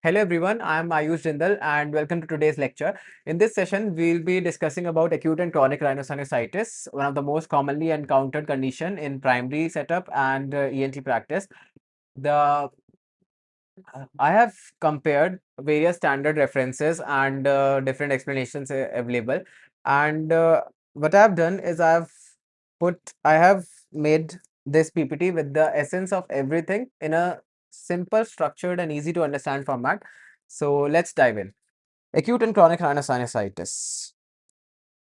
Hello everyone, I am Ayush Jindal and welcome to today's lecture. In this session, we'll be discussing about acute and chronic rhinosinusitis, one of the most commonly encountered condition in primary setup and ENT practice. The I have compared various standard references and different explanations available. And what I have done is I have made this PPT with the essence of everything in a simple, structured, and easy to understand format. So let's dive in. Acute and chronic rhinosinusitis.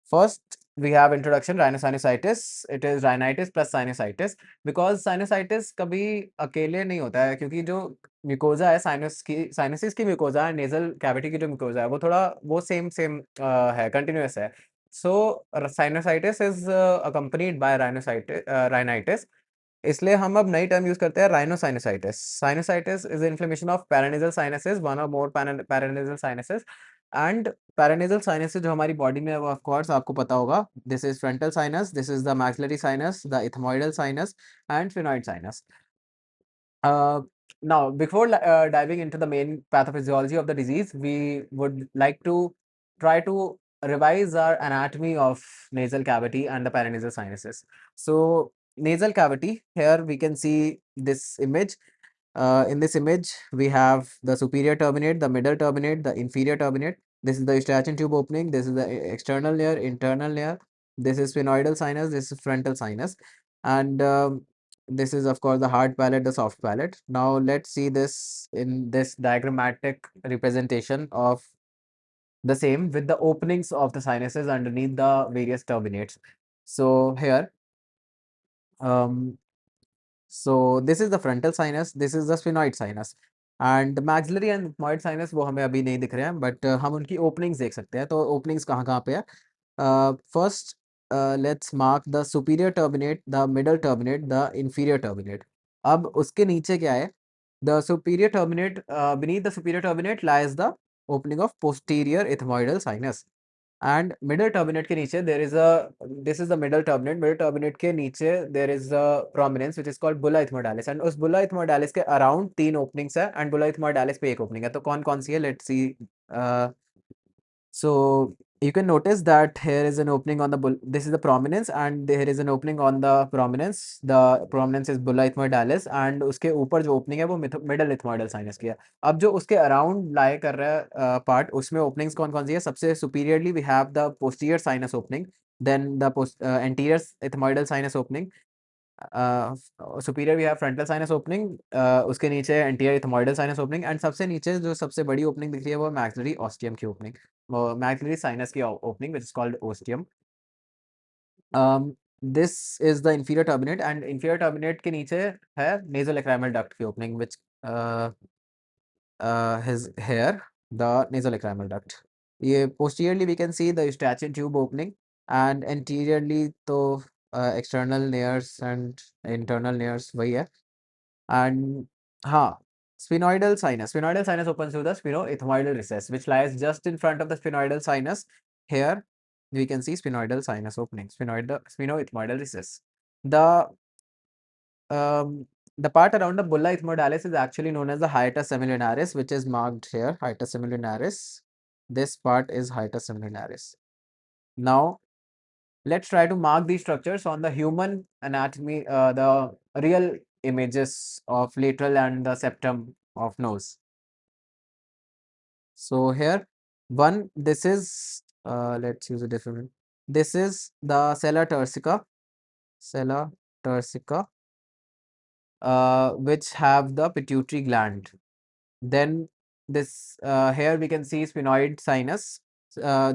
First, we have introduction rhinosinusitis. It is rhinitis plus sinusitis because sinusitis कभी अकेले नहीं होता है क्योंकि जो mucosa है sinuses की mucosa and nasal cavity की जो म्यूकोजा है वो थोड़ा वो सेम सेम है कंटिन्यूअस है. So sinusitis is accompanied by rhinitis. इसलिए हम अब नई टर्म यूज करते हैं rhinosinusitis. Sinusitis is inflammation of paranasal sinuses, one or more paranasal sinuses. And paranasal sinus जो हमारी बॉडी में है वो ऑफ कोर्स आपको पता होगा. This is frontal sinus, this is the maxillary sinus, the ethmoidal sinus and sphenoid sinus. Now, before diving into the main pathophysiology of the disease, we would like to try to revise our anatomy of nasal cavity and the paranasal sinuses. So, nasal cavity, here we can see this image. In this image, we have the superior turbinate, the middle turbinate, the inferior turbinate. This is the eustachian tube opening. This is the external layer, internal layer. This is sphenoidal sinus. This is frontal sinus. And this is, of course, the hard palate, the soft palate. Now, let's see this in this diagrammatic representation of the same with the openings of the sinuses underneath the various turbinates. So, here, um, so this is the frontal sinus, this is the sphenoid sinus, and the maxillary and ethmoid sinus वो हमें अभी नहीं दिख रहे हैं, but हम उनकी openings देख सकते हैं. तो openings कहाँ कहाँ पे है? First, let's mark the superior turbinate, the middle turbinate, the inferior turbinate. अब उसके नीचे क्या है? The superior turbinate, beneath the superior turbinate lies the opening of posterior ethmoidal sinus. And middle turbinate के नीचे there is a this is the middle turbinate के नीचे there is a prominence which is called bulla ethmoidalis. And उस बुला इथमोडालिस के around 3 openings है and बुला इथमोडालिस पे एक ओपनिंग है. तो कौन-कौन सी है? Let's see. So you can notice that here is an opening on the this is the prominence and there is an opening on the prominence. The prominence is bulla ethmoidalis and उसके ऊपर जो opening है वो middle ethmoidal sinus की है. अब जो उसके around lie कर रहा है part, उसमें openings कौन-कौन सी है? सबसे superiorly we have the posterior sinus opening, then the anterior ethmoidal sinus opening. Superior we have frontal sinus opening, उसके नीचे anterior ethmoidal sinus opening and सबसे नीचे जो सबसे बड़ी ओपनिंग दिख रही है वो मैक्सिलरी ऑस्टियम की ओपनिंग, वो मैक्सिलरी साइनस की opening which is called ostium. This is the inferior terminate and inferior terminate के नीचे है नेसोलैक्राइमल डक्ट की opening which his hair, the nasolacrimal duct. ये posteriorly we can see the eustachian tube opening and anteriorly तो external layers and internal layers वही है. And हाँ, sphenoidal sinus opens through the sphenoethmoidal recess which lies just in front of the sphenoidal sinus. Here we can see sphenoidal sinus opening, sphenoethmoidal recess. The um, the part around the bulla ethmodalis is actually known as the hiatus semilunaris, which is marked here, hiatus semilunaris. This part is hiatus semilunaris. Now, let's try to mark these structures on the human anatomy, the real images of lateral and the septum of nose. So here, this is, let's use a different, this is the sella turcica, which have the pituitary gland. Then this here we can see sphenoid sinus.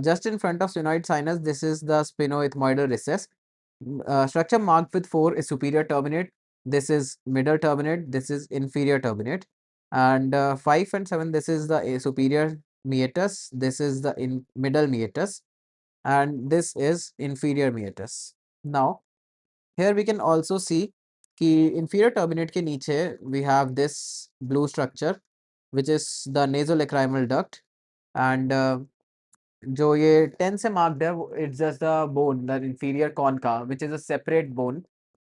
Just in front of sphenoid sinus, this is the sphenoethmoidal recess. Structure marked with 4 is superior turbinate. This is middle turbinate. This is inferior turbinate. And 5 and 7, this is the superior meatus. This is the middle meatus. And this is inferior meatus. Now, here we can also see कि inferior turbinate के नीचे we have this blue structure which is the nasolacrimal duct and जो ये 10 से marked है it's just the bone, the inferior concha which is a separate bone.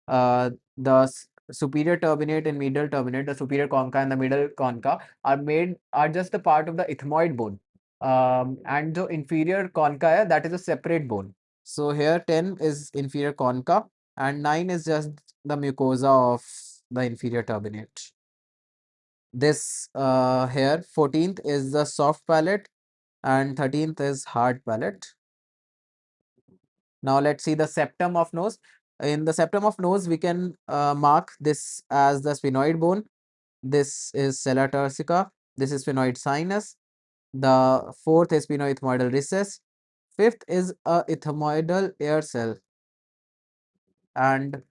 The superior turbinate and medial turbinate, the superior concha and the middle concha are just a part of the ethmoid bone. And the inferior concha that is a separate bone. So here 10 is inferior concha and 9 is just the mucosa of the inferior turbinate. This here 14th is the soft palate and 13th is hard palate. Now let's see the septum of nose. In the septum of nose, we can mark this as the sphenoid bone. This is sella turcica. This is sphenoid sinus. The fourth is sphenoethmoidal recess. Fifth is a ethmoidal air cell. And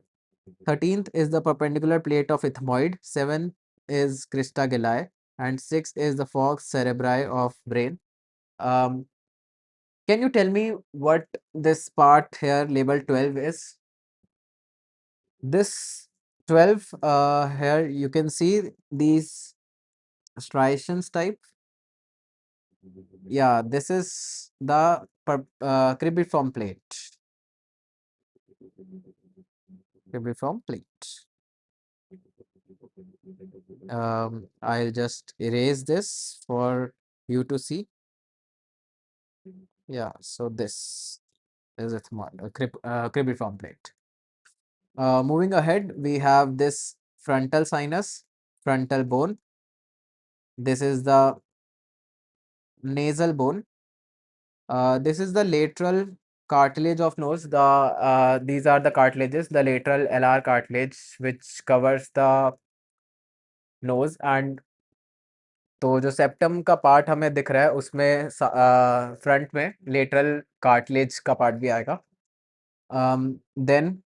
13th is the perpendicular plate of ethmoid. 7th is crista galli. And 6th is the falx cerebri of brain. Um, can you tell me what this part here labeled 12 is? This 12 here you can see these striations type. Yeah, this is the cribriform plate. Cribriform plate. I'll just erase this for you to see. Yeah, so this is it, cribriform plate. Moving ahead, we have this frontal sinus, frontal bone. This is the nasal bone. This is the lateral cartilage of nose. These are the cartilages, the lateral LR cartilage, which covers the nose. And तो जो septum का part हमें दिख रहा है उसमें front में lateral cartilage का पार्ट भी आएगा. Then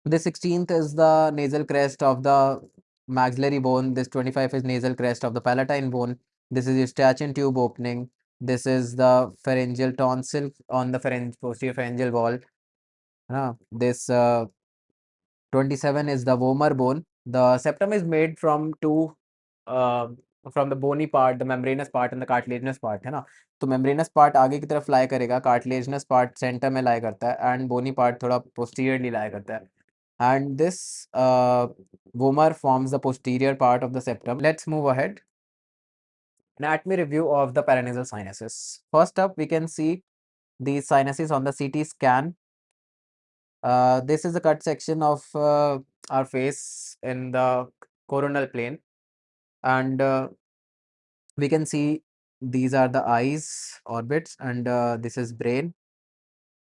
this 16th is the nasal crest of the maxillary bone. This 25 is nasal crest of the palatine bone. This is eustachian tube opening. This is the pharyngeal tonsil on the posterior pharyngeal wall. This 27 is the vomer bone. The septum is made from two from the bony part, the membranous part and the cartilaginous part, है ना. तो membranous part आगे की तरफ lie करेगा, cartilaginous part center में lie करता है and bony part थोड़ा posteriorly lie करता है. And this vomer forms the posterior part of the septum. Let's move ahead. Anatomy review of the paranasal sinuses. First up, we can see these sinuses on the CT scan. This is a cut section of our face in the coronal plane, and we can see these are the eyes orbits and this is brain,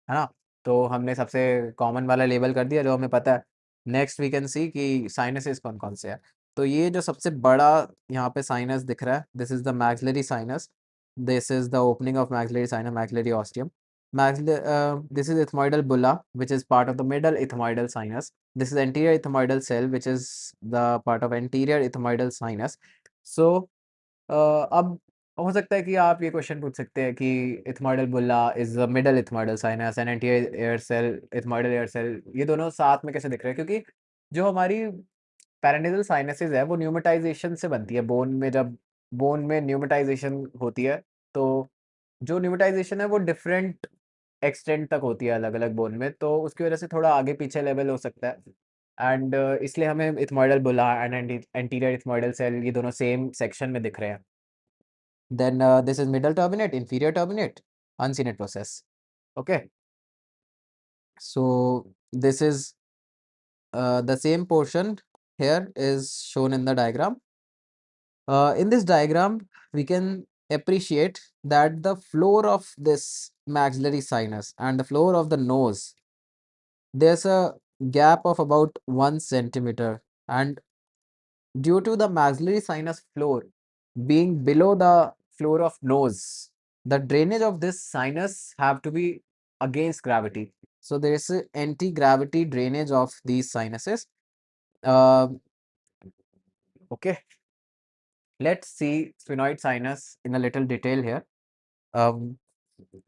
है ना. तो हमने सबसे common वाला label कर दिया जो हमें पता है. नेक्स्ट वी कैन सी कि साइनसेस कौन कौन से है. तो ये जो सबसे बड़ा यहाँ पे साइनस दिख रहा है, this is the maxillary sinus. This is the opening of maxillary sinus, maxillary ostium. This is ethmoidal bulla, which is part of the middle ethmoidal sinus. This is anterior ethmoidal cell, which is the part of anterior ethmoidal sinus. So अब हो सकता है कि आप ये question पूछ सकते हैं कि ethmoidal bulla is the middle ethmoidal sinus and anterior air cell, ethmoidal air cell, ये दोनों साथ में कैसे दिख रहे हैं? क्योंकि जो हमारी पैरानेसल साइनसेस है वो न्यूमेटाइजेशन से बनती है. बोन में जब बोन में न्यूमेटाइजेशन होती है तो जो न्यूमेटाइजेशन है वो डिफरेंट एक्सटेंट तक होती है अलग-अलग बोन में, तो उसकी वजह से थोड़ा आगे पीछे लेवल हो सकता है. एंड इसलिए हमें ethmoidal bulla and anterior ethmoidal cell ये दोनों सेम सेक्शन में दिख रहे हैं. Then this is middle turbinate, inferior turbinate, uncinate process. Okay. So this is the same portion here is shown in the diagram. In this diagram, we can appreciate that the floor of this maxillary sinus and the floor of the nose, there's a gap of about 1 centimeter, and due to the maxillary sinus floor being below the floor of nose, the drainage of this sinus have to be against gravity. So there is a anti-gravity drainage of these sinuses. Okay, let's see sphenoid sinus in a little detail here.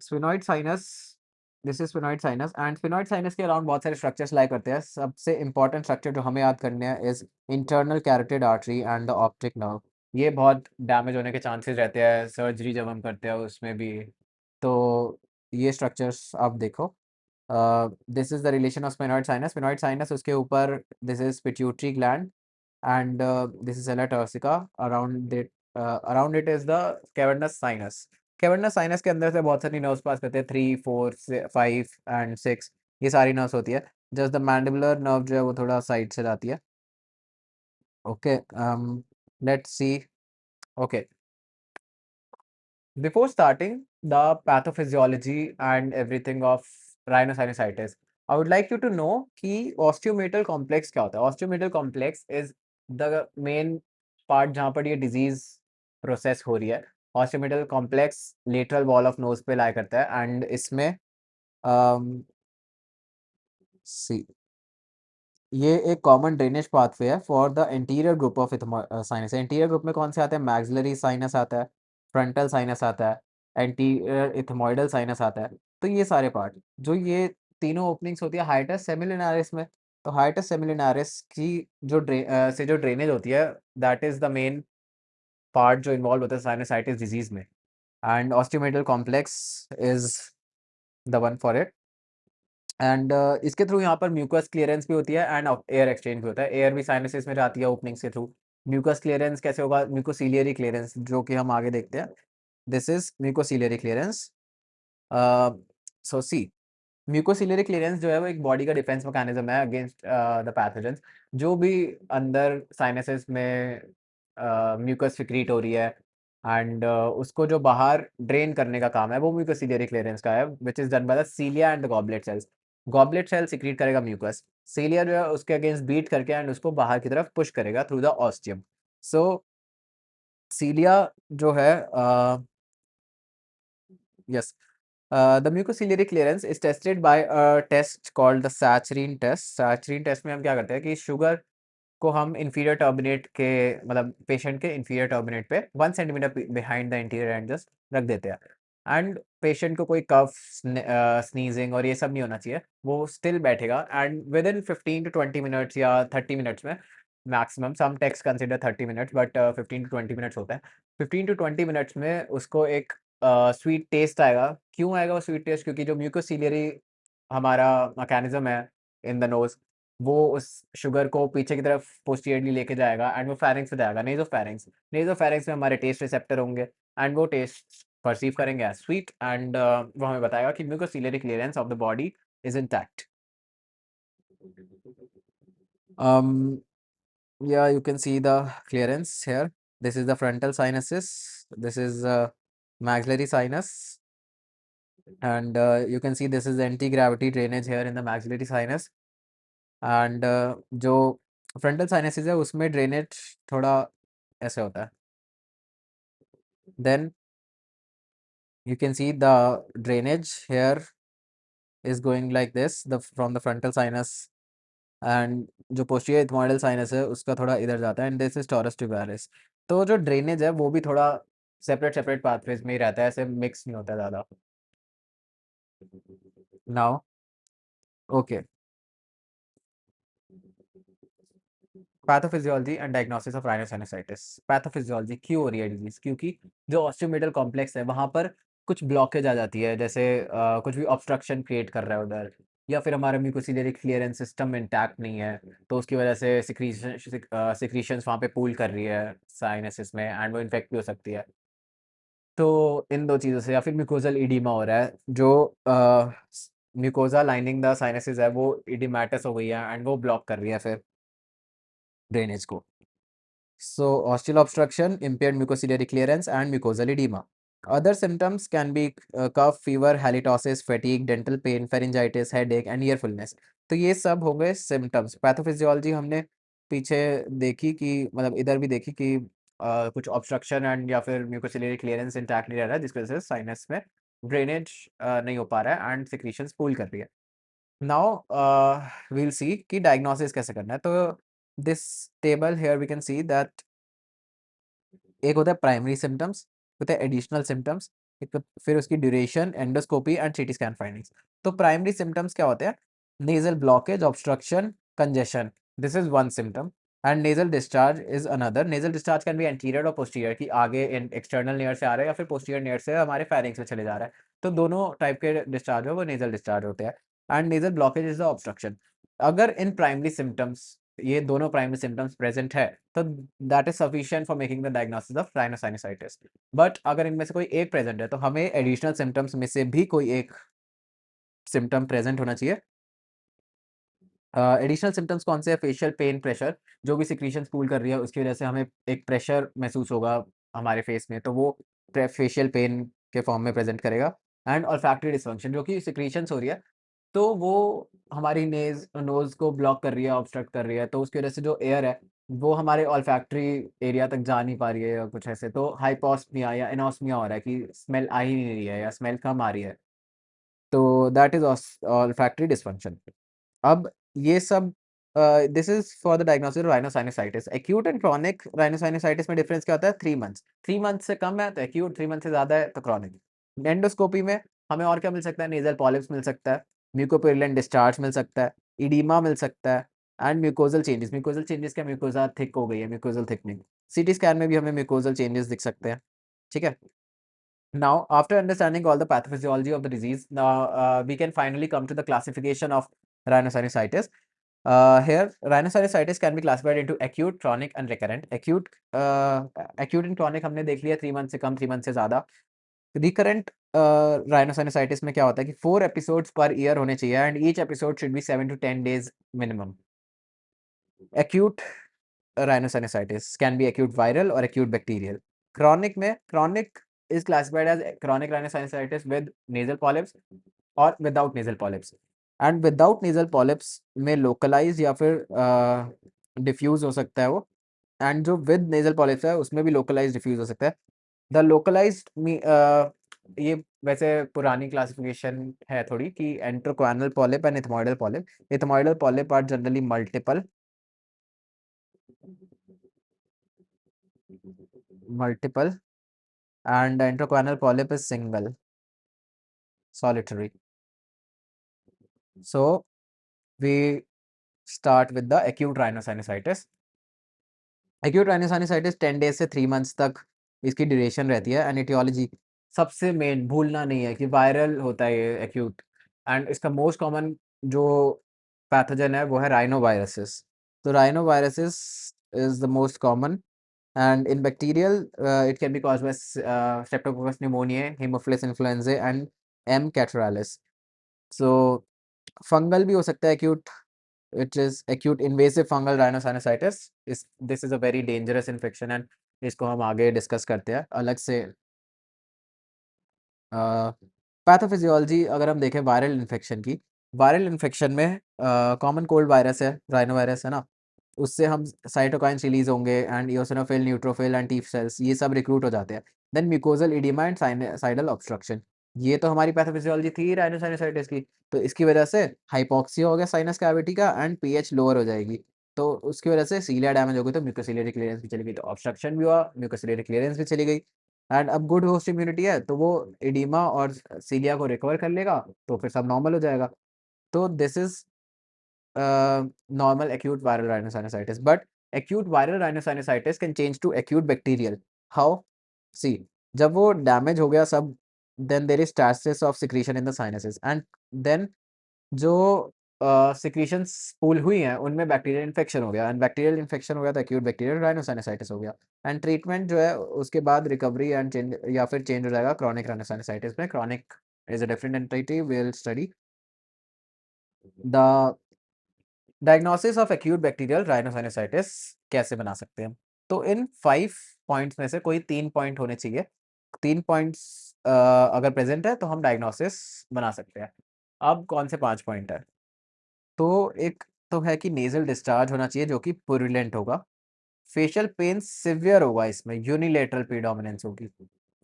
Sphenoid sinus, this is sphenoid sinus and sphenoid sinus के around बहुत सारे structures लाई करते हैं. सबसे important structure जो हमें याद करने हैं is internal carotid artery and the optic nerve. ये बहुत डैमेज होने के चांसेस रहते हैं सर्जरी जब हम करते हैं उसमें भी. तो ये स्ट्रक्चर्स आप देखो. This is the relation of sphenoid sinus उसके ऊपर this is pituitary gland and this is sella turcica around it is the cavernous sinus. Cavernous sinus के अंदर से बहुत सारी नर्व्स पास करते हैं, 3 4 5 एंड 6, ये सारी नर्व्स होती है। जस्ट द मैंडिबुलर नर्व जो है वो थोड़ा साइड से जाती है। Okay, let's see. Okay, before starting the pathophysiology and everything of rhinosinusitis, I would like you to know कि osteometal complex क्या होता है। Osteometal complex is the main part जहाँ पर ये disease process हो रही है। Osteometal complex lateral wall of nose पे lie करता है and इसमें um, see ये एक कॉमन ड्रेनेज पाथवे है for the interior group of sinus. Interior group में कौन से आते हैं? मैक्सिलरी साइनस आता है, फ्रंटल साइनस आता है, एंटीरियर इथमोइडल साइनस आता है। तो ये सारे पार्ट जो ये तीनों ओपनिंग्स होती है हाइटस सेमिलिनारिस में। तो हाइटस सेमिलिनारिस की जो ड्रेनेज होती है that is the main part जो इन्वॉल्व होता है साइनसाइटिस डिजीज में, and osteomeatal complex is the one for it. And इसके थ्रू यहाँ पर म्यूकस क्लियरेंस भी होती है एंड एयर एक्सचेंज भी होता है। एयर भी साइनसेस में जाती है ओपनिंग्स के थ्रू। म्यूकस क्लियरेंस कैसे होगा? म्यूकोसिलियरी क्लियरेंस, जो कि हम आगे देखते हैं। This is mucociliary clearance. So see, mucociliary clearance जो है वो एक बॉडी का डिफेंस मैकेनिज्म है अगेंस्ट द पैथोजेंस। जो भी अंदर साइनसेस में म्यूकस सिक्रीट हो रही है एंड उसको जो बाहर ड्रेन करने का काम है वो म्यूकोसिलियरी क्लियरेंस का है, which is done by the cilia and the goblet cells. Goblet cell secrete करेगा म्यूकस, सीलिया जो है उसके अगेंस्ट बीट करके एंड उसको बाहर की तरफ पुश करेगा थ्रू द ऑस्टियम। सो सीलिया जो है yes, the mucociliary clearance is tested by a test called the Saccharin test। Saccharin test में हम क्या करते हैं कि शुगर को हम इंफीरियर टर्मिनेट के मतलब पेशेंट के इंफीरियर टर्मिनेट पे 1 centimetre behind the interior and just रख देते हैं। एंड पेशेंट को कोई कफ स्नीजिंग और ये सब नहीं होना चाहिए, वो स्टिल बैठेगा and within 15 to 20 minutes या 30 मिनट्स में maximum, some text consider 30 minutes but 15 to 20 minutes होता है। 15 to 20 मिनट्स में उसको एक स्वीट टेस्ट आएगा। क्यों आएगा वो स्वीट टेस्ट? क्योंकि जो म्यूकोसिलियरी हमारा मैकेनिज्म है इन द नोज, वो उस शुगर को पीछे की तरफ पोस्टीरियरली लेके जाएगा एंड वो फेरिंग्स पे जाएगा, नेज़ोफेरिंक्स। नेज़ोफेरिंक्स में हमारे टेस्ट रिसेप्टर होंगे एंड वो टेस्ट परसीव करेंगे एज स्वीट एंड वो हमें बताएगा कि mucociliary clearance of the body is intact. um yeah, you can see the clearance here. This is the frontal sinuses, this is maxillary sinus, and you can see this is the anti-gravity drainage here in the maxillary sinus। And जो frontal sinuses है उसमें drainage थोड़ा ऐसे होता है। Then you can see the drainage here is going like this the from the frontal sinus, and जो posterior ethmoidal sinus है उसका थोड़ा इधर जाता है and this is torus tubaris. तो जो ड्रेनेज है वो भी थोड़ा सेपरेट सेपरेट पाथवेज में ही रहता है, ऐसे मिक्स नहीं होता ज़्यादा। Now okay, pathophysiology and diagnosis of rhinosinusitis. Pathophysiology क्यों हो रही है डिजीज? क्योंकि जो ऑस्टियोमेटल कॉम्प्लेक्स है वहाँ पर कुछ ब्लॉकेज आ जाती है, जैसे कुछ भी ऑब्स्ट्रक्शन क्रिएट कर रहा है उधर, या फिर हमारा म्यूकोसिलियरी क्लियरेंस सिस्टम इंटैक्ट नहीं है, तो उसकी वजह से सिक्रीशंस वहाँ पे पूल कर रही है साइनसिस में एंड वो इन्फेक्ट भी हो सकती है। तो इन दो चीज़ों से, या फिर म्यूकोजल इडीमा हो रहा है, जो म्यूकोजा लाइनिंग द साइनसिस है वो इडीमेटस हो गई है एंड वो ब्लॉक कर रही है फिर ड्रेनेज को। So, osteal obstruction, impaired mucociliary clearance, and mucosal edema. Other symptoms can be cough, fever, halitosis, fatigue, dental pain, pharyngitis, headache, and earfulness. तो ये सब हो गए सिम्टम्स। पैथोफिजियोलॉजी हमने पीछे देखी कि मतलब इधर भी देखी कि कुछ ऑब्स्ट्रक्शन एंड या फिर म्यूकोसिलियरी क्लियरेंस इंटैक्ट नहीं रह रहा है, जिसकी वजह से साइनस में ड्रेनेज नहीं हो पा रहा है एंड सिक्रीशंस पूल कर रही है। नाउ वील सी कि डायग्नोसिस कैसे करना है। तो this table here we can see that एक होता है प्राइमरी सिम्टम्स, होता है एडिशनल सिम्टम्स, एक फिर उसकी duration, endoscopy and CT scan findings. तो प्राइमरी सिम्टम्स क्या होते हैं? Nasal blockage, obstruction, congestion, this is one symptom, and nasal discharge is another. Nasal discharge can be anterior और पोस्टीरियर, की आगे एक्सटर्नल नेयर से आ रहा है या फिर पोस्टीरियर नेयर से हमारे फेरिंग्स में चले जा रहा है। तो दोनों टाइप के डिस्चार्ज हो वो नेजल डिस्चार्ज होते हैं। And nasal blockage is the obstruction. अगर इन प्राइमरी सिम्टम्स, ये दोनों प्राइमरी सिम्टम्स प्रेजेंट है, तो that is sufficient for making the diagnosis of rhinosinusitis. But अगर इनमें से कोई एक प्रेजेंट है, तो हमें एडिशनल सिम्टम्स में से भी कोई एक सिम्टम प्रेजेंट होना चाहिए। एडिशनल सिम्टम्स कौन से हैं? फेशियल पेन, प्रेशर, जो भी सिक्रीशन स्पूल कर रही है उसकी वजह से हमें एक प्रेशर महसूस होगा हमारे फेस में, तो वो फेशियल पेन के फॉर्म में प्रेजेंट करेगा। एंड ऑल्फैक्टरी डिसफंक्शन, जो कि सिक्रीशंस हो रही है, तो वो हमारी नोज़ को ब्लॉक कर रही है, ऑब्स्ट्रक्ट कर रही है, तो उसकी वजह से जो एयर है वो हमारे ऑल्फैक्टरी एरिया तक जा नहीं पा रही है या कुछ ऐसे, तो हाइपोस्मिया या एनोस्मिया हो रहा है कि स्मेल आ ही नहीं रही है या स्मेल कम आ रही है, तो दैट इज ऑल्फैक्टरी डिसफंक्शन। अब ये सब this is for the diagnosis of rhinosinusitis. Acute and chronic rhinosinusitis में डिफरेंस क्या होता है? 3 मंथ्स। 3 मंथ से कम है तो एक्यूट, 3 मंथ से ज़्यादा है तो क्रॉनिक। एंडोस्कोपी में हमें और क्या मिल सकता है? नेज़ल पॉलिप्स मिल सकता है, म्यूकोपेरिलेंट डिस्चार्ज मिल सकता है, इडीमा मिल सकता है, एंड म्यूकोज़ल चेंजेस। म्यूकोज़ल चेंजेस क्या? म्यूकोज़ा थिक हो गई है, म्यूकोज़ल थिकनिंग। सीटी स्कैन में भी हमें म्यूकोज़ल चेंजेस दिख सकते हैं, ठीक है? Now, after understanding all the pathophysiology of the disease, now we can finally come to the classification of rhinosinusitis. Here, rhinosinusitis can be classified into acute, chronic, and recurrent. Acute and chronic हमने देख लिया, 3 month से कम, 3 month से ज़्यादा। Recurrent rhinosinusitis में क्या होता है कि 4 एपिसोड्स पर ईयर होने चाहिए, and each episode should be 7 to 10 days minimum. Acute rhinosinusitis can be acute viral or acute bacterial. Chronic is classified as chronic rhinosinusitis with nasal polyps or without nasal polyps. And without nasal polyps में localized या फिर diffuse हो सकता है वो, and जो with nasal polyps है उसमें भी localized diffuse हो सकता है। The localized ये वैसे पुरानी क्लासिफिकेशन है थोड़ी कि enterocanal polyp and ethmoidal polyp. Ethmoidal polyp are generally multiple, and the intracanal polyp is single, solitary. So we start with the acute rhinosinusitis. Acute rhinosinusitis 10 days से 3 months तक इसकी duration रहती है। एंड एटियोलॉजी सबसे main भूलना नहीं है कि वायरल होता है ये एक्यूट, एंड इसका मोस्ट कॉमन जो पैथोजन है वो है राइनोवायरसिस। तो rhinoviruses is the most common, and in bacterial it can be caused by streptococcus pneumoniae, haemophilus influenzae, and M. catarrhalis. So fungal भी हो सकता है acute, which is acute invasive fungal rhinosinusitis. This is a very dangerous infection, and इसको हम आगे discuss करते हैं अलग से। पैथोफिजियोलॉजी अगर हम देखें वायरल इन्फेक्शन की, वायरल इन्फेक्शन में कॉमन कोल्ड वायरस है, राइनोवायरस है ना, उससे हम साइटोकाइन्स रिलीज होंगे, and eosinophil, neutrophil, and T cells, ये सब रिक्रूट हो जाते हैं। Then mucosal oedema and sinusoidal obstruction, ये तो हमारी पैथोफिजियोलॉजी थी राइनोसाइनोसाइटिस की। तो इसकी वजह से हाइपॉक्सिया हो गया साइनस कैविटी का, एंड पीएच लोअर हो जाएगी, तो उसकी वजह से सीलिया डैमेज हो गई, तो म्यूकोसिलियरी क्लियरेंस भी चली गई, तो ऑब्स्ट्रक्शन भी हुआ, म्यूकोसिलियरी क्लियरेंस भी चली गई। एंड अब गुड होस्ट इम्यूनिटी है तो वो एडिमा और सीलिया को रिकवर कर लेगा, तो फिर सब नॉर्मल हो जाएगा। तो this is normal acute viral rhinosinusitis, but acute viral rhinosinusitis can change to acute bacterial. How? See, जब वो डैमेज हो गया सब, then there is stasis of secretion in the sinuses, and then जो secretions स्पूल हुई हैं उनमें bacterial infection हो गया, एंड बैक्टीरियल इन्फेक्शन हो गया तो acute bacterial rhinosinusitis हो गया। एंड ट्रीटमेंट जो है उसके बाद रिकवरी एंड चेंज या फिर चेंज हो जाएगा chronic rhinosinusitis में। chronic is a different entity, we'll study the diagnosis of acute bacterial rhinosinusitis कैसे बना सकते हैं? तो इन 5 पॉइंट्स में से कोई 3 पॉइंट होने चाहिए। 3 पॉइंट्स अगर प्रेजेंट है तो हम डायग्नोसिस बना सकते हैं। अब कौन से 5 पॉइंट है? तो एक तो है कि नेज़ल डिस्चार्ज होना चाहिए जो कि पुरुलेंट होगा। फेशियल पेन सिवियर होगा, इसमें यूनिलेटरल प्रीडोमिनेंस होगी।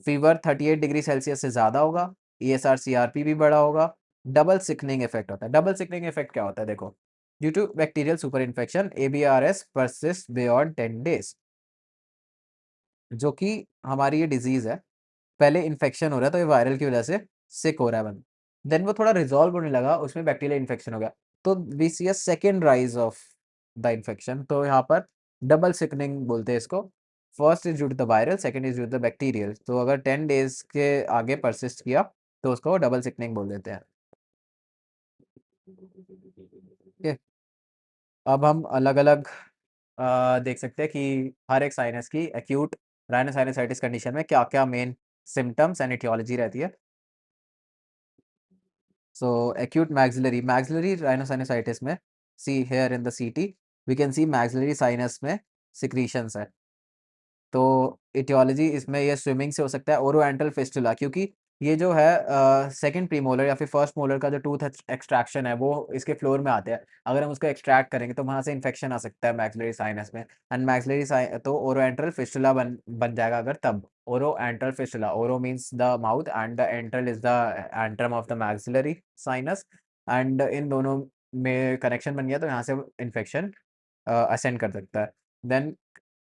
फीवर 38 डिग्री सेल्सियस से ज़्यादा होगा। ईएसआर सीआरपी भी बड़ा होगा। डबल सिकनिंग इफेक्ट होता है। डबल सिकनिंग इफेक्ट क्या होता है? देखो, due to bacterial super infection ABRS persist beyond 10 days, जो कि हमारी ये डिजीज है। पहले इन्फेक्शन हो रहा है तो ये वायरल की वजह से सिक हो रहा है बंदा, देन वो थोड़ा रिजॉल्व होने लगा, उसमें बैक्टीरियल इन्फेक्शन हो गया, तो we see a second rise of the infection. तो यहाँ पर डबल सिकनिंग बोलते हैं इसको। First is due to the viral, second is due to the bacterial. तो अगर 10 डेज के आगे परसिस्ट किया तो उसको डबल सिकनिंग बोल देते हैं। ठीक है, अब हम अलग अलग देख सकते हैं कि हर एक साइनस की एक्यूट राइनोसाइनोसाइटिस कंडीशन में क्या क्या मेन सिम्टम्स एंड etiology रहती है। सो एक्यूट मैक्सिलरी राइनोसाइनोसाइटिस में, see here in the CT we can see maxillary sinus में सिक्रीशंस है। तो इटियोलॉजी इसमें ये स्विमिंग से हो सकता है, ओरोएंटल फिस्टुला, क्योंकि ये जो है सेकंड प्रीमोलर या फिर फर्स्ट मोलर का जो टूथ एक्सट्रैक्शन है वो इसके फ्लोर में आते हैं। अगर हम उसको एक्सट्रैक्ट करेंगे तो वहाँ से इन्फेक्शन आ सकता है मैक्सिलरी साइनस में, एंड मैक्सिलरी तो ओरोएंटल फिस्टुला बन बन जाएगा अगर तब। ओरोएंटल फिस्टुला, ओरो means the mouth and the enteral is the antrum of the maxillary sinus, and in दोनों में कनेक्शन बन गया तो यहाँ से इन्फेक्शन असेंड कर सकता है। देन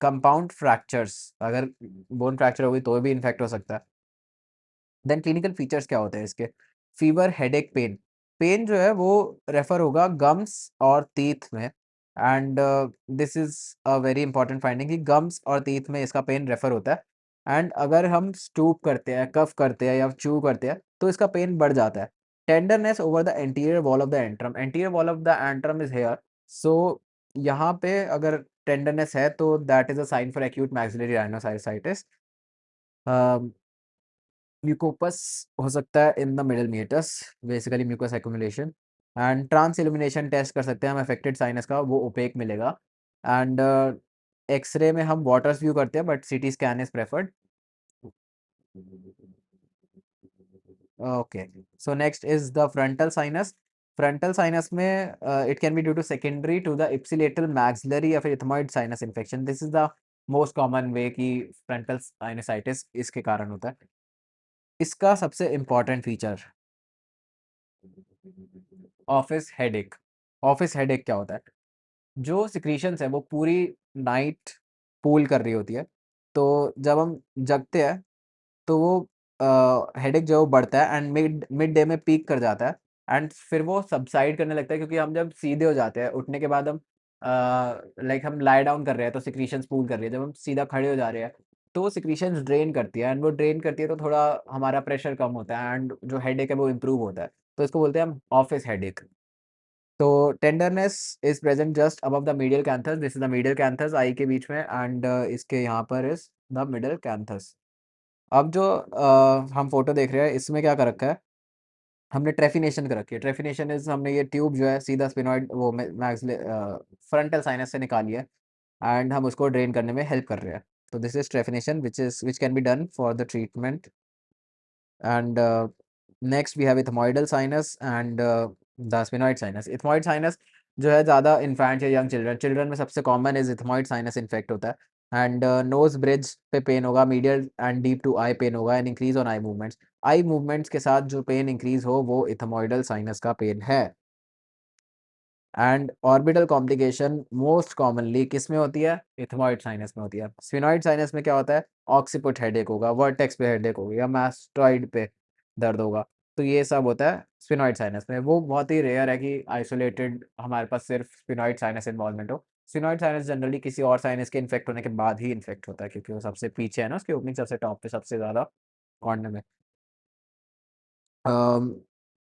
कंपाउंड फ्रैक्चर्स, अगर बोन फ्रैक्चर हो गई तो भी इन्फेक्ट हो सकता है। देन क्लिनिकल फीचर्स क्या होते हैं इसके? Fever, headache, pen. पेन जो है वो रेफर होगा गम्स और टीथ में, and this is a very important finding कि गम्स और टीथ में इसका पेन रेफर होता है। एंड अगर हम स्टूप करते हैं, कफ करते हैं या चू करते हैं तो इसका पेन बढ़ जाता है। Tenderness over the anterior wall of the antrum, anterior wall of the antrum is here, so यहाँ पे अगर टेंडरनेस है तो that is a sign for acute maxillary rhinositis. Mucopus हो सकता है in the middle meatus, basically mucus accumulation. And transillumination test कर सकते हैं हम अफेक्टेड साइनस का, वो ओपेक मिलेगा। एंड एक्सरे में हम वाटर्स व्यू करते हैं but CT scan is preferred. Okay, so next is the frontal sinus. Frontal sinus में it can be due to secondary to the ipsilateral maxillary या फिर ethmoid sinus infection, this is the most common way कि frontal sinusitis इसके कारण होता है। इसका सबसे important feature, office headache. Office headache क्या होता है? जो सिक्रीशंस है वो पूरी नाइट पूल कर रही होती है, तो जब हम जगते हैं तो वो हेडेक जो है वो बढ़ता है एंड मिड मिड डे में पीक कर जाता है, एंड फिर वो सबसाइड करने लगता है, क्योंकि हम जब सीधे हो जाते हैं उठने के बाद हम लाइक हम लाई डाउन कर रहे हैं तो सिक्रीशंस पूल कर रही है, जब हम सीधा खड़े हो जा रहे हैं तो वो सिक्रीशंस ड्रेन करती है, एंड वो ड्रेन करती है तो थोड़ा हमारा प्रेशर कम होता है एंड जो हेडेक है वो इम्प्रूव होता है, तो इसको बोलते हैं हम ऑफिस हेडेक। तो tenderness is present just above the medial canthus, this is the medial canthus eye के बीच में, एंड इसके यहाँ पर इज द मिडल कैंथस। अब जो हम फोटो देख रहे हैं इसमें क्या कर रखा है, हमने ट्रेफिनेशन कर रखी है। ट्रेफिनेशन इज हमने ये ट्यूब जो है सीधा स्पिनॉइड वो मैक्स फ्रंटल साइनस से निकाली है एंड हम उसको ड्रेन करने में हेल्प कर रहे हैं। तो this is trephination which can be done for the treatment. And next we have ethmoidal sinus and the sphenoid sinus. Ethmoid sinus जो है ज़्यादा इन्फेंट या यंग चिल्ड्रन, चिल्ड्रन में सबसे common is ethmoid sinus infect होता है, and nose bridge पे pain होगा, medial and deep to eye pain होगा, and increase on eye movements. Eye movements के साथ जो पेन इंक्रीज हो वो इथमॉइडल साइनस का पेन है। And orbital complication most commonly किस में होती है? इथमॉइड साइनस में होती है। स्फिनॉइड साइनस में क्या होता है? ऑक्सीपुट हेडेक होगा, वर्टेक्स पे हेडेक होगी या मास्टॉइड पे दर्द होगा, तो ये सब होता है स्फिनॉइड साइनस में। वो बहुत ही रेयर है कि आइसोलेटेड हमारे पास सिर्फ स्फिनॉइड साइनस इन्वॉल्वमेंट हो। स्फिनॉइड साइनस जनरली किसी और साइनस के इन्फेक्ट होने के बाद ही इन्फेक्ट होता है, क्योंकि वो सबसे पीछे है ना, उसकी ओपनिंग सबसे टॉप पे सबसे ज़्यादा कॉर्नर में।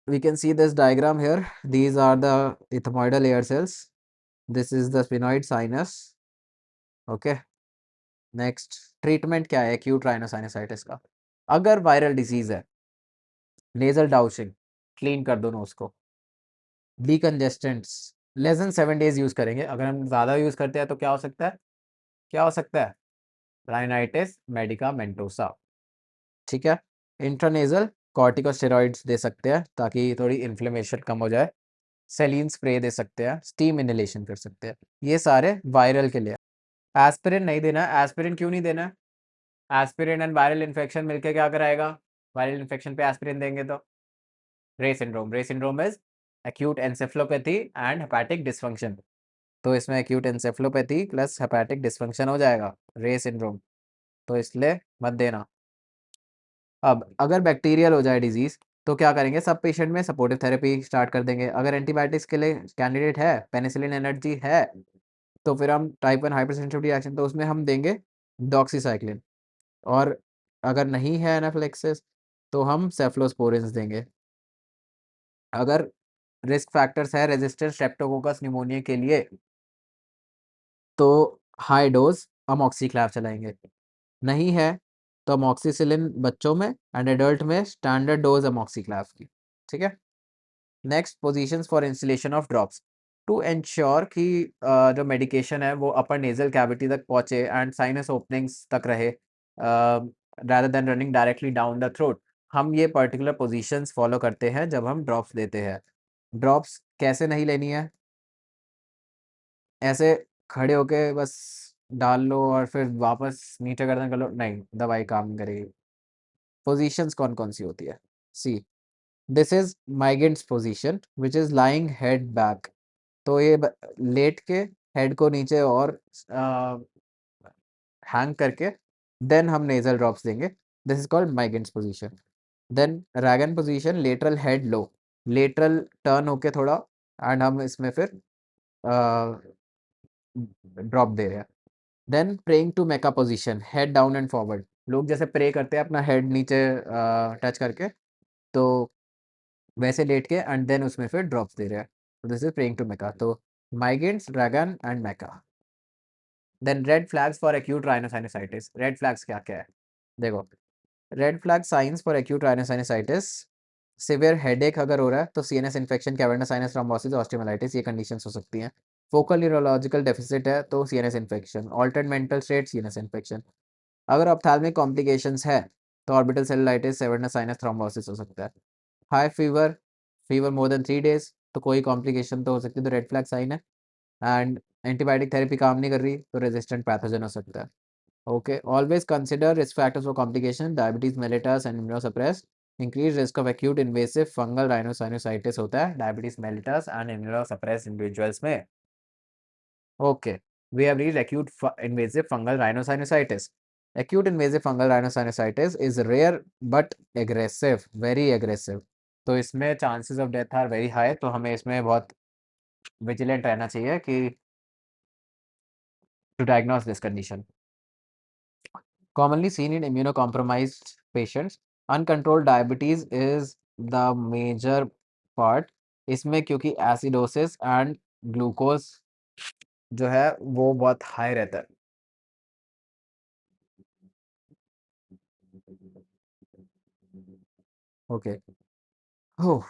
We can see this diagram here. These are the ethmoidal air cells. This is the sphenoid sinus. Okay. Next treatment क्या है एक्यूट राइनोसाइनसाइटिस का? अगर वायरल डिजीज है, नेजल डाउचिंग, क्लीन कर दो नोज को। डीकंजेस्टेंट्स लेस देन 7 days यूज करेंगे, अगर हम ज़्यादा यूज करते हैं तो क्या हो सकता है? क्या हो सकता है? राइनाइटिस मेडिकामेंटोसा। ठीक है। इंट्रानेजल कॉर्टिकोस्टेरॉइड्स दे सकते हैं ताकि थोड़ी इन्फ्लेमेशन कम हो जाए। सेलिन स्प्रे दे सकते हैं, स्टीम इनहेलेशन कर सकते हैं, ये सारे वायरल के लिए। एस्पिरिन नहीं देना है। एस्पिरिन क्यों नहीं देना है? एस्पिरिन एंड वायरल इन्फेक्शन मिलके क्या कराएगा? वायरल इन्फेक्शन पे एस्पिरिन देंगे तो Reye syndrome is acute encephalopathy and hepatic dysfunction, तो इसमें acute encephalopathy plus hepatic dysfunction हो जाएगा, रे सिंड्रोम, तो इसलिए मत देना। अब अगर बैक्टीरियल हो जाए डिजीज तो क्या करेंगे? सब पेशेंट में सपोर्टिव थेरेपी स्टार्ट कर देंगे। अगर एंटीबायोटिक्स के लिए कैंडिडेट है, पेनिसिलिन एनर्जी है, तो फिर हम टाइप 1 हाइपरसेंसिटिविटी रिएक्शन तो उसमें हम देंगे डॉक्सीसाइक्लिन, और अगर नहीं है एनाफिलेक्सिस तो हम सेफ्लोस्पोरिन्स देंगे। अगर रिस्क फैक्टर्स है रेजिस्टेंट स्ट्रेप्टोकोकस निमोनिया के लिए, तो हाई डोज अमॉक्सिक्लैव चलाएंगे। नहीं है तो अमॉक्सिसिलिन बच्चों में एंड एडल्ट में स्टैंडर्ड डोज अमॉक्सिक्लैव की। ठीक है। Next positions for installation of drops to ensure कि जो मेडिकेशन है वो अपर नेजल कैविटी तक पहुंचे एंड साइनस ओपनिंग्स तक रहे rather then running directly down the throat. हम ये पर्टिकुलर पोजीशंस फॉलो करते हैं जब हम ड्रॉप्स देते हैं। ड्रॉप्स कैसे नहीं लेनी है, ऐसे खड़े होके बस डाल लो और फिर वापस नीचे गर्दन कर लो, नहीं, दवाई काम नहीं करेगी। पोजीशंस कौन कौन सी होती है, see this is migrants position which is lying head back. तो ये लेट के हेड को नीचे और हैंग करके देन हम नेजल ड्रॉप्स देंगे, this is called Mygind's position. Then Ragan position lateral head low, lateral turn होके थोड़ा एंड हम इसमें फिर ड्रॉप दे रहे हैं। Then praying to Mecca position head down and forward, लोग जैसे प्रे करते हैं अपना हेड नीचे टच करके, तो वैसे लेट के एंड देन उसमें फिर ड्रॉप्स दे रहे हैं, तो this is praying to Mecca. तो migrants dragon and Mecca. Then red flags for acute rhinosinusitis, red flags क्या क्या है, देखो। Red flag signs for acute rhinosinusitis, severe headache अगर हो रहा है तो CNS infection, cavernous sinus thrombosis, osteomyelitis, ये कंडीशंस हो सकती हैं। फोकल न्यूरोलॉजिकल डेफिसिट है तो CNS infection, altered mental state CNS infection. अगर ऑप्थेल्मिक कॉम्प्लिकेशंस है तो orbital cellulitis, cavernous sinus thrombosis हो सकता है। High fever, fever more than 3 days, तो कोई कॉम्प्लिकेशन तो हो सकती है, तो रेड फ्लैग साइन है। एंड एंटीबायोटिक थेरेपी काम नहीं कर रही तो रेजिस्टेंट पैथोजन हो सकता है। Okay, always consider risk factors for complication, diabetes mellitus and immunosuppressed. Increased risk of acute invasive fungal rhinosinusitis होता है diabetes mellitus and immunosuppressed individuals में। Okay, we have reached acute invasive fungal rhinosinusitis. Acute invasive fungal rhinosinusitis is rare but aggressive, very aggressive. तो इसमें chances of death are very high, तो हमें इसमें बहुत vigilant रहना चाहिए कि to diagnose this condition. Commonly seen in immunocompromised patients, uncontrolled diabetes is the major part इसमें, क्योंकि एसिडोसिस एंड ग्लूकोज जो है वो बहुत हाई रहता है। ओके, हो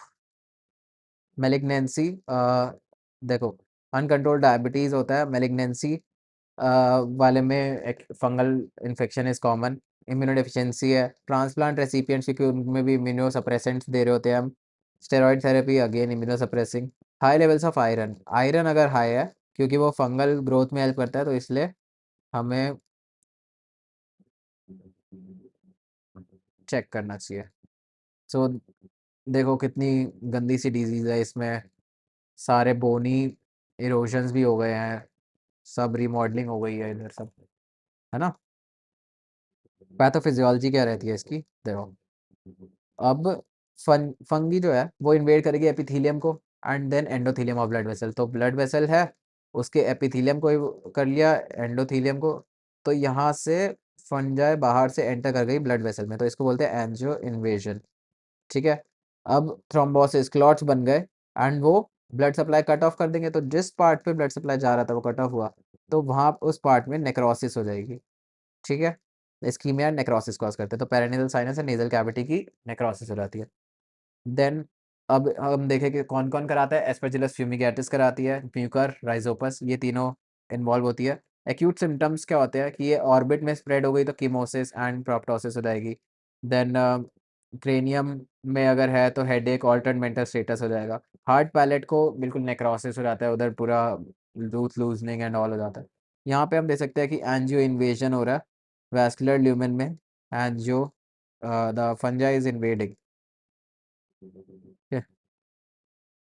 मेलिग्नेंसी, देखो, अनकंट्रोल्ड डायबिटीज होता है, मेलिग्नेंसी वाले में एक fungal infection is common, immunodeficiency है, ट्रांसप्लांट रेसिपिएंट्स क्योंकि उनमें भी इम्यूनोसप्रेसेंट्स दे रहे होते हैं हम, steroid therapy again immunosuppressing, high levels of iron, iron अगर हाई है क्योंकि वो फंगल ग्रोथ में हेल्प करता है तो इसलिए हमें चेक करना चाहिए। सो देखो कितनी गंदी सी डिजीज़ है, इसमें सारे बोनी इरोजन्स भी हो गए हैं, सब रिमॉडलिंग हो गई है इधर सब, है ना। पैथोफिजियोलॉजी क्या रहती है इसकी, देखो। अब फंगी जो है वो इन्वेड करेगी एपिथीलियम को and then endothelium of blood vessel, तो ब्लड वेसल है उसके एपिथीलियम को ही कर लिया, एंडोथीलियम को, तो यहाँ से फंजाई बाहर से एंटर कर गई ब्लड वेसल में, तो इसको बोलते हैं एंजियो इन्वेजन। ठीक है। अब थ्रोम्बोसिस क्लॉट्स बन गए एंड वो ब्लड सप्लाई कट ऑफ कर देंगे, तो जिस पार्ट पे ब्लड सप्लाई जा रहा था वो कट ऑफ हुआ, तो वहाँ उस पार्ट में नेक्रोसिस हो जाएगी। ठीक है। इस्कीमिया नेक्रोसिस कॉज करते हैं, तो पेरिनेयल साइनस है नेजल कैविटी की नेक्रोसिस हो जाती है। देन अब हम देखें कि कौन कौन कराता है, एस्पेजिलस फ्यूमिगेटिस कराती है, म्यूकर, राइजोपस, ये तीनों इन्वॉल्व होती है। एक्यूट सिम्टम्स क्या होते हैं कि ये ऑर्बिट में स्प्रेड हो गई तो कीमोसिस एंड प्रोप्टोसिस हो जाएगी। देन क्रेनियम में अगर है तो हेडेक, ऑल्टर्ड मेंटल स्टेटस हो जाएगा। हार्ट पैलेट को बिल्कुल नेक्रोसिस हो जाता है, उधर पूरा टूथ लूजनिंग एंड ऑल हो जाता है। यहाँ पे हम देख सकते हैं कि एंजियो इन्वेजन हो रहा है वैस्कुलर ल्यूमेन में, angio the fungi is invading.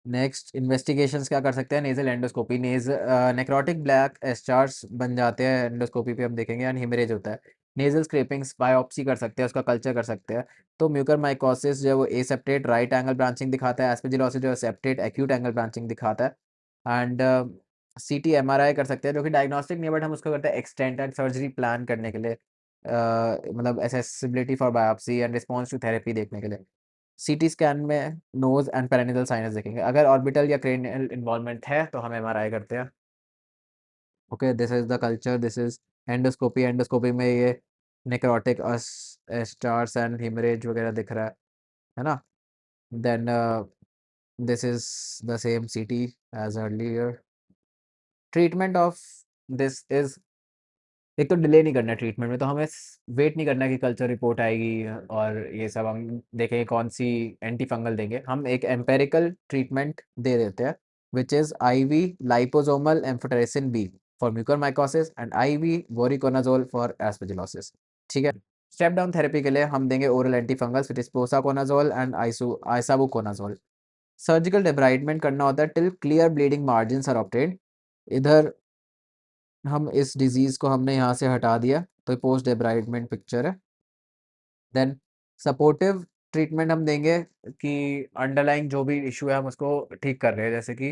Next investigations क्या कर सकते हैं, nasal endoscopy, necrotic black eschars बन जाते हैं एंडोस्कोपी पे हम देखेंगे, एंड हेमरेज होता है। नेजल स्क्रैपिंग्स बायोप्सी कर सकते हैं, उसका कल्चर कर सकते हैं। तो म्यूकर माइकोसिस जो है वो एसेप्टेट राइट एंगल ब्रांचिंग दिखाता है, एस्पेजिलोसिस जो है सेप्टेट एक्यूट एंगल ब्रांचिंग दिखाता है। एंड सीटी एमआरआई कर सकते हैं जो कि डायग्नोस्टिक नहीं है, बट हम उसको करते हैं एक्सटेंडेड सर्जरी प्लान करने के लिए, मतलब accessibility for biopsy and response to therapy देखने के लिए। सीटी स्कैन में नोज एंड पेरिनियल साइनस देखेंगे। अगर ऑर्बिटल या क्रेनियल इन्वॉल्वमेंट है तो हम एमआरआई करते हैं। Okay, this is the culture, this is endoscopy. Endoscopy में ये नेक्रोटिक स्टार्स एंड हिमरेज वगैरह दिख रहा है ना। Then this is the same CT as earlier. Treatment of this is, एक तो डिले नहीं करना है ट्रीटमेंट में, तो हमें वेट नहीं करना कि कल्चर रिपोर्ट आएगी और ये सब हम देखेंगे कौन सी एंटी फंगल देंगे। हम एक एम्पेरिकल ट्रीटमेंट दे देते हैं which is IV liposomal amphotericin B for mucormycosis and IV voriconazole for aspergillosis. ठीक है। स्टेप डाउन थेरेपी के लिए हम देंगे oral antifungals which is posaconazole and isavuconazole. Surgical debridement करना होता है till clear bleeding margin are obtained. इधर हम इस डिजीज को हमने यहाँ से हटा दिया तो पोस्ट डेब्राइडमेंट पिक्चर है। देन सपोर्टिव ट्रीटमेंट हम देंगे कि अंडरलाइंग जो भी इशू है हम उसको ठीक कर रहे हैं, जैसे कि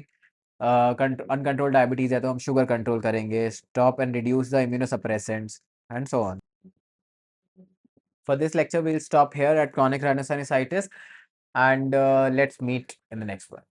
अनकंट्रोल डायबिटीज है तो हम शुगर कंट्रोल करेंगे, stop and reduce the immunosuppressants and so on. For this lecture we'll stop here at chronic rhinosinusitis and let's meet in the next one.